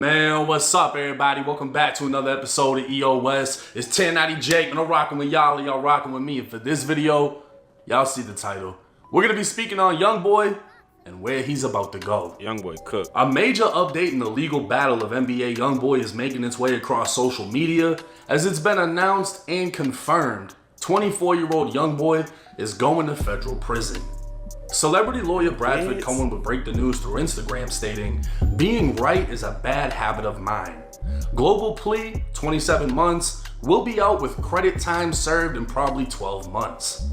Man, what's up, everybody? Welcome back to another episode of EOS. It's 1090 Jake, and I'm rocking with y'all, and y'all rocking with me. And for this video, y'all see the title. We're gonna be speaking on Youngboy and where he's about to go. Youngboy cooked. A major update in the legal battle of NBA Youngboy is making its way across social media, as it's been announced and confirmed 24-year-old Youngboy is going to federal prison. Celebrity lawyer Bradford Cohen would break the news through Instagram, stating, "Being right is a bad habit of mine. Global plea, 27 months, will be out with credit time served in probably 12 months.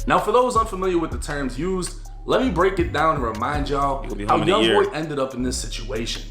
Now, for those unfamiliar with the terms used, let me break it down and remind y'all how Youngboy ended up in this situation.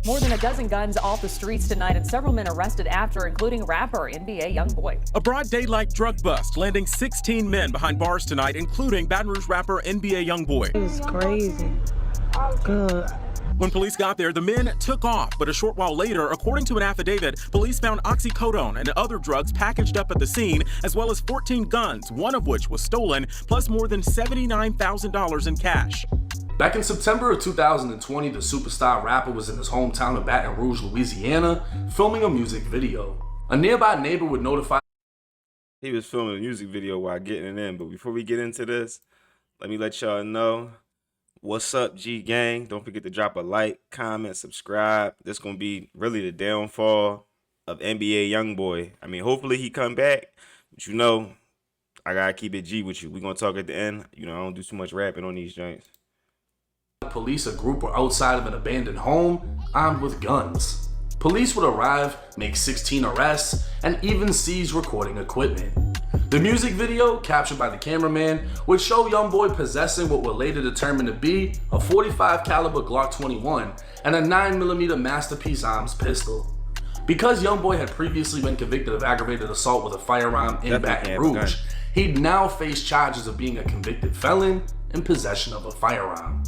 More than a dozen guns off the streets tonight and several men arrested after, including rapper NBA Youngboy. A broad daylight drug bust landing 16 men behind bars tonight, including Baton Rouge rapper NBA Youngboy. It was crazy. Good. When police got there, the men took off, but a short while later, according to an affidavit, police found oxycodone and other drugs packaged up at the scene, as well as 14 guns, one of which was stolen, plus more than $79,000 in cash. Back in September of 2020, the superstar rapper was in his hometown of Baton Rouge, Louisiana, filming a music video. A nearby neighbor would notify. He was filming a music video while getting it in, but before we get into this, let me let y'all know, what's up, G Gang? Don't forget to drop a like, comment, subscribe. This gonna be really the downfall of NBA Youngboy. I mean, hopefully he come back, but you know, I gotta keep it G with you. We gonna talk at the end. You know, I don't do too much rapping on these joints. Police, a group were outside of an abandoned home, armed with guns. Police would arrive, make 16 arrests, and even seize recording equipment. The music video, captured by the cameraman, would show Youngboy possessing what were later determined to be a 45 caliber Glock 21 and a 9mm Masterpiece Arms pistol. Because Youngboy had previously been convicted of aggravated assault with a firearm in Baton Rouge, he'd now face charges of being a convicted felon in possession of a firearm.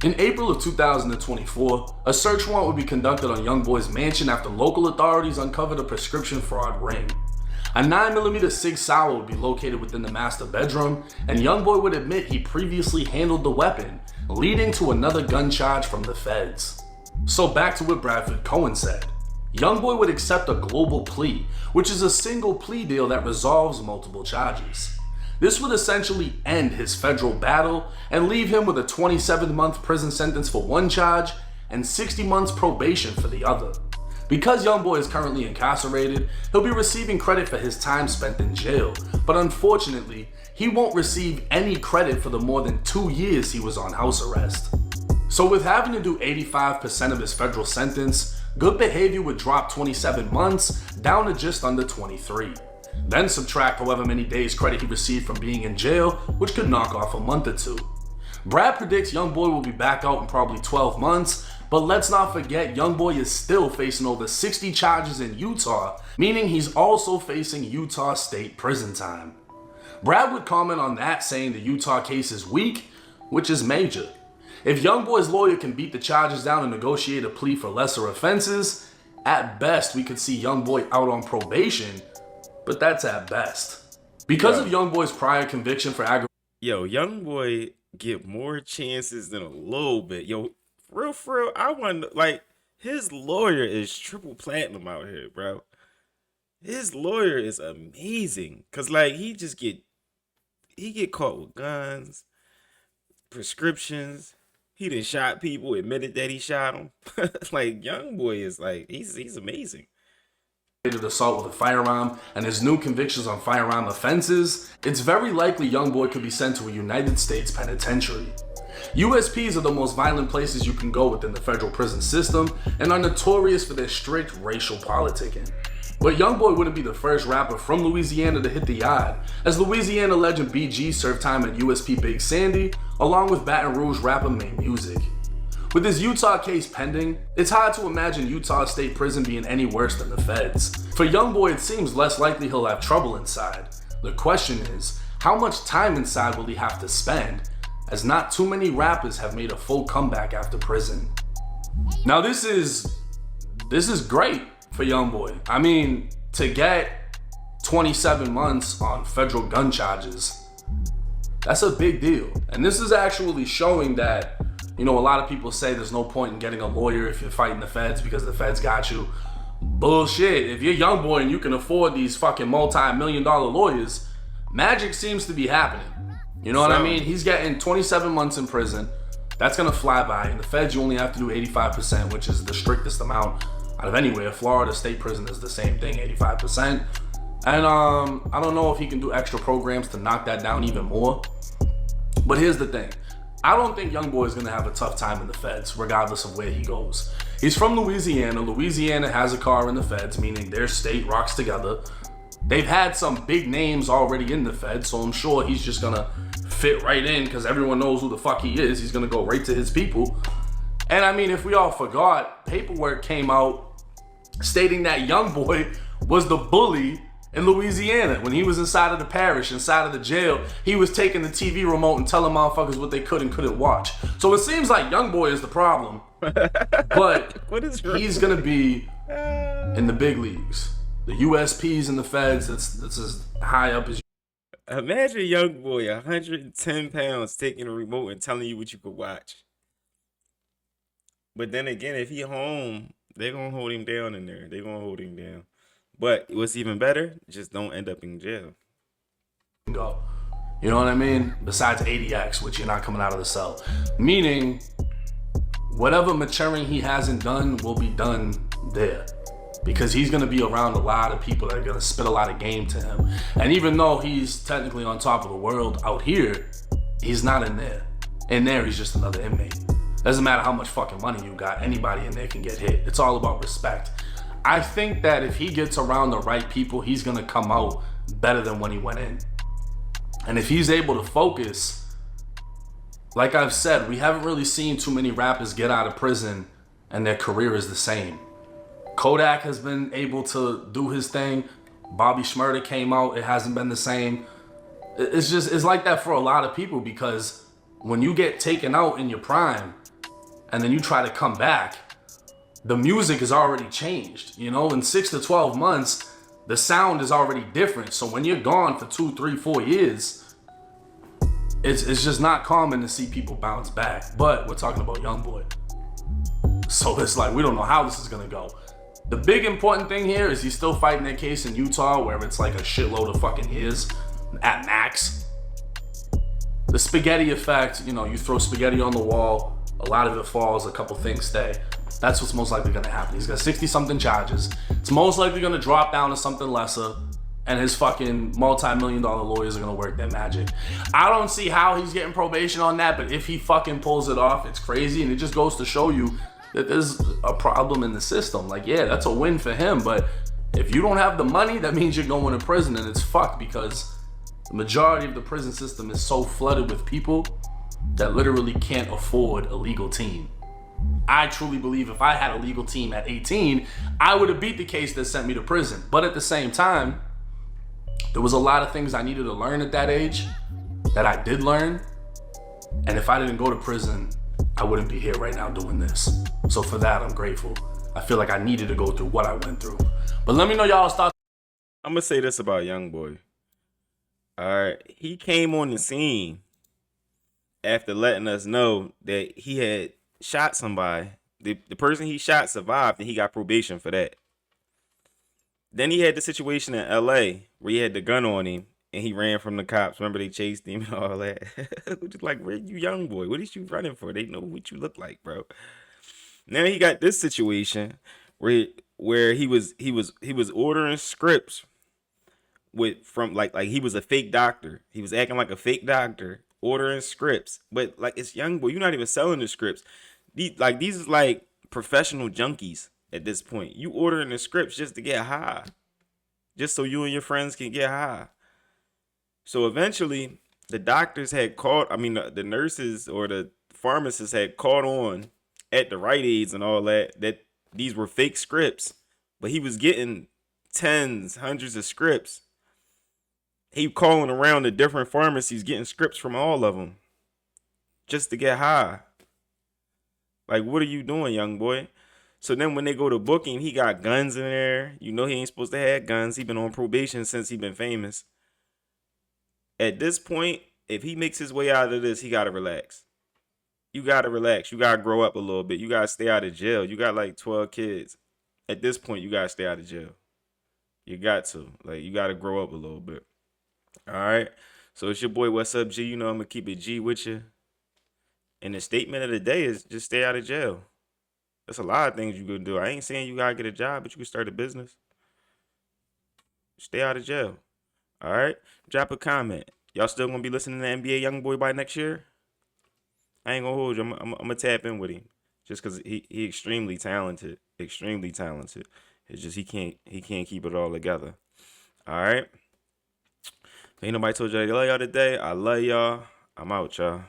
In April of 2024, a search warrant would be conducted on Youngboy's mansion after local authorities uncovered a prescription fraud ring. A 9mm Sig Sauer would be located within the master bedroom, and Youngboy would admit he previously handled the weapon, leading to another gun charge from the feds. So back to what Bradford Cohen said. Youngboy would accept a global plea, which is a single plea deal that resolves multiple charges. This would essentially end his federal battle and leave him with a 27-month prison sentence for one charge and 60 months probation for the other. Because Youngboy is currently incarcerated, he'll be receiving credit for his time spent in jail, but unfortunately, he won't receive any credit for the more than 2 years he was on house arrest. So with having to do 85% of his federal sentence, good behavior would drop 27 months down to just under 23. Then subtract however many days credit he received from being in jail, which could knock off a month or two. Brad predicts Youngboy will be back out in probably 12 months, but let's not forget Youngboy is still facing over 60 charges in Utah, meaning he's also facing Utah state prison time. Brad would comment on that, saying the Utah case is weak, which is major. If Youngboy's lawyer can beat the charges down and negotiate a plea for lesser offenses, at best we could see Youngboy out on probation, but that's at best. Because of Youngboy's prior conviction for aggravated. Yo, Youngboy get more chances than a little bit. Yo, for real, I wonder, like, his lawyer is triple platinum out here, bro. His lawyer is amazing. Cause like he get caught with guns, prescriptions. He done shot people, admitted that he shot them. Like Youngboy is like, he's amazing. Assault with a firearm and his new convictions on firearm offenses, it's very likely Youngboy could be sent to a United States penitentiary. USPs are the most violent places you can go within the federal prison system and are notorious for their strict racial politicking. But Youngboy wouldn't be the first rapper from Louisiana to hit the yard, as Louisiana legend BG served time at USP Big Sandy, along with Baton Rouge rapper May Music. With his Utah case pending, it's hard to imagine Utah State Prison being any worse than the feds. For Youngboy, it seems less likely he'll have trouble inside. The question is, how much time inside will he have to spend, as not too many rappers have made a full comeback after prison. Now this is great for Youngboy. I mean, to get 27 months on federal gun charges, that's a big deal. And this is actually showing that You know, a lot of people say there's no point in getting a lawyer if you're fighting the feds because the feds got you. Bullshit. If you're Youngboy and you can afford these fucking multi-million-dollar lawyers, magic seems to be happening. You know what I mean? He's getting 27 months in prison. That's gonna fly by. In the feds, you only have to do 85%, which is the strictest amount out of anywhere. Florida state prison is the same thing, 85%. And I don't know if he can do extra programs to knock that down even more. But here's the thing. I don't think Youngboy is gonna have a tough time in the feds, regardless of where he goes. He's from Louisiana. Louisiana has a car in the feds, meaning their state rocks together. They've had some big names already in the feds, so I'm sure he's just gonna fit right in because everyone knows who the fuck he is. He's gonna go right to his people. And I mean, if we all forgot, paperwork came out stating that Youngboy was the bully in Louisiana. When he was inside of the parish, inside of the jail, he was taking the TV remote and telling motherfuckers what they could and couldn't watch. So it seems like Youngboy is the problem, but he's gonna be in the big leagues. The USPs and the feds, that's as high up as you. Imagine Youngboy, 110 pounds, taking a remote and telling you what you could watch. But then again, if he home, they're gonna hold him down in there. They're gonna hold him down. But what's even better, just don't end up in jail. Go. You know what I mean? Besides 80X, which you're not coming out of the cell. Meaning, whatever maturing he hasn't done will be done there. Because he's going to be around a lot of people that are going to spit a lot of game to him. And even though he's technically on top of the world out here, he's not in there. In there, he's just another inmate. Doesn't matter how much fucking money you got, anybody in there can get hit. It's all about respect. I think that if he gets around the right people, he's going to come out better than when he went in. And if he's able to focus, like I've said, we haven't really seen too many rappers get out of prison and their career is the same. Kodak has been able to do his thing. Bobby Shmurda came out, it hasn't been the same. It's like that for a lot of people because when you get taken out in your prime and then you try to come back, the music is already changed. You know, in 6 to 12 months, the sound is already different. So when you're gone for 2, 3, 4 years, it's just not common to see people bounce back. But we're talking about Youngboy. So it's like, we don't know how this is gonna go. The big important thing here is he's still fighting that case in Utah where it's like a shitload of fucking years at max. The spaghetti effect, you know, you throw spaghetti on the wall, a lot of it falls, a couple things stay. That's what's most likely gonna happen. He's got 60 something charges. It's most likely gonna drop down to something lesser and his fucking multi-million-dollar lawyers are gonna work their magic. I don't see how he's getting probation on that, but if he fucking pulls it off, it's crazy and it just goes to show you that there's a problem in the system. Like, yeah, that's a win for him, but if you don't have the money, that means you're going to prison and it's fucked because the majority of the prison system is so flooded with people that literally can't afford a legal team. I truly believe if I had a legal team at 18, I would have beat the case that sent me to prison. But at the same time, there was a lot of things I needed to learn at that age that I did learn. And if I didn't go to prison, I wouldn't be here right now doing this. So for that, I'm grateful. I feel like I needed to go through what I went through. But let me know y'all's thoughts. I'm gonna say this about Youngboy. All right, he came on the scene after letting us know that he had shot somebody. The person he shot survived, and he got probation for that. Then he had the situation in LA where he had the gun on him and he ran from the cops. Remember they chased him and all that. Just like, where you Youngboy? What is you running for? They know what you look like, bro. Now he got this situation where he was ordering scripts from he was a fake doctor. He was acting like a fake doctor, ordering scripts. But like, it's Youngboy. You're not even selling the scripts. These is like professional junkies at this point. You ordering the scripts just to get high. Just so you and your friends can get high. So eventually the doctors had the nurses or the pharmacists had caught on at the Rite Aids and all that these were fake scripts, but he was getting tens, hundreds of scripts. He calling around the different pharmacies, getting scripts from all of them just to get high. Like, what are you doing, Youngboy? So then when they go to book him, he got guns in there. You know he ain't supposed to have guns. He been on probation since he been famous. At this point, if he makes his way out of this, he got to relax. you gotta relax. You gotta grow up a little bit. You gotta stay out of jail. You got like 12 kids. At this point, you gotta stay out of jail. You got to. Like, you gotta grow up a little bit. All right. So it's your boy, What's Up, G? You know I'm gonna keep it G with you. And the statement of the day is just stay out of jail. There's a lot of things you can do. I ain't saying you gotta get a job, but you can start a business. Stay out of jail. All right. Drop a comment. Y'all still gonna be listening to NBA Youngboy by next year? I ain't gonna hold you. I'm gonna tap in with him just because he extremely talented. Extremely talented. It's just he can't keep it all together. All right. If ain't nobody told y'all they love y'all today, I love y'all. I'm out, y'all.